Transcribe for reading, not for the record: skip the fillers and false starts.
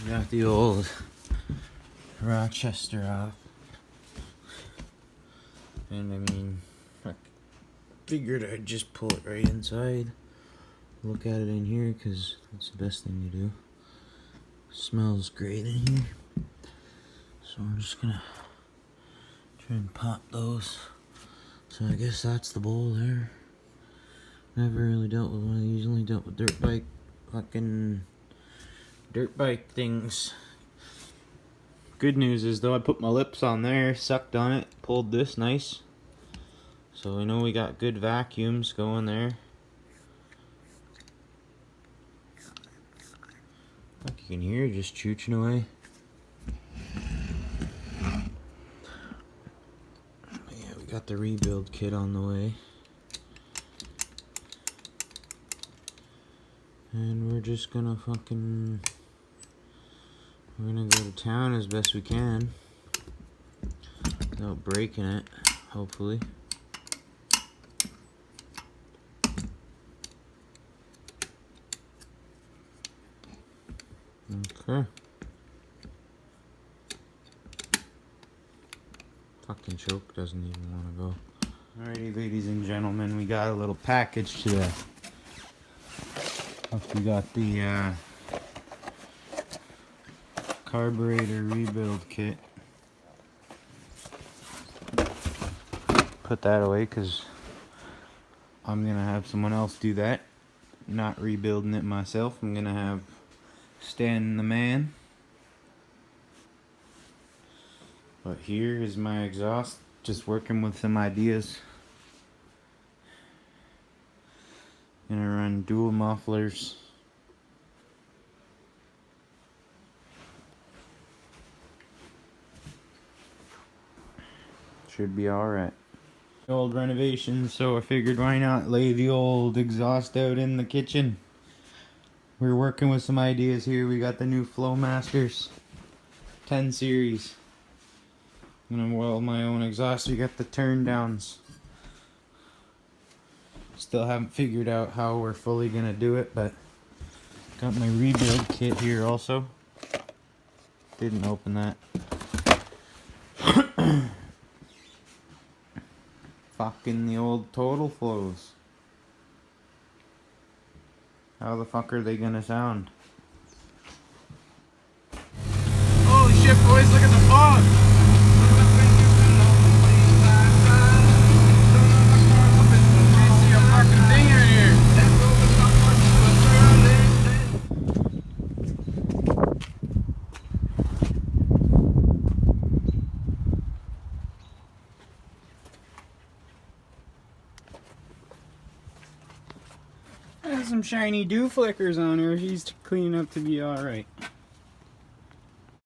Got the old Rochester off. And I mean, I figured I'd just pull it right inside. Look at it in here because that's the best thing to do. Smells great in here. So I'm just gonna try and pop those. So I guess that's the bowl there. Never really dealt with one of these, only dealt with dirt bike things. Good news is though, I put my lips on there, sucked on it, pulled this nice. So I know we got good vacuums going there. Like you can hear just chooching away. Yeah, we got the rebuild kit on the way. And we're just gonna we're gonna go to town as best we can without breaking it, hopefully. Okay. Fucking choke doesn't even want to go. Alrighty, ladies and gentlemen, we got a little package today. We got the carburetor rebuild kit. Put that away because I'm gonna have someone else do that. Not rebuilding it myself. I'm gonna have Stan the man. But here is my exhaust. Just working with some ideas. Gonna run dual mufflers. Should be alright. Old renovation, so I figured why not lay the old exhaust out in the kitchen. We're working with some ideas here. We got the new Flowmasters 10 series. I'm gonna weld my own exhaust. We got the turn downs. Still haven't figured out how we're fully gonna do it, but got my rebuild kit here also. Didn't open that. Fucking the old total flows. How the fuck are they gonna sound? Holy shit, boys, look at the fog! See a fucking thing in here. There's some shiny dew flickers on her. She's cleaning up to be alright.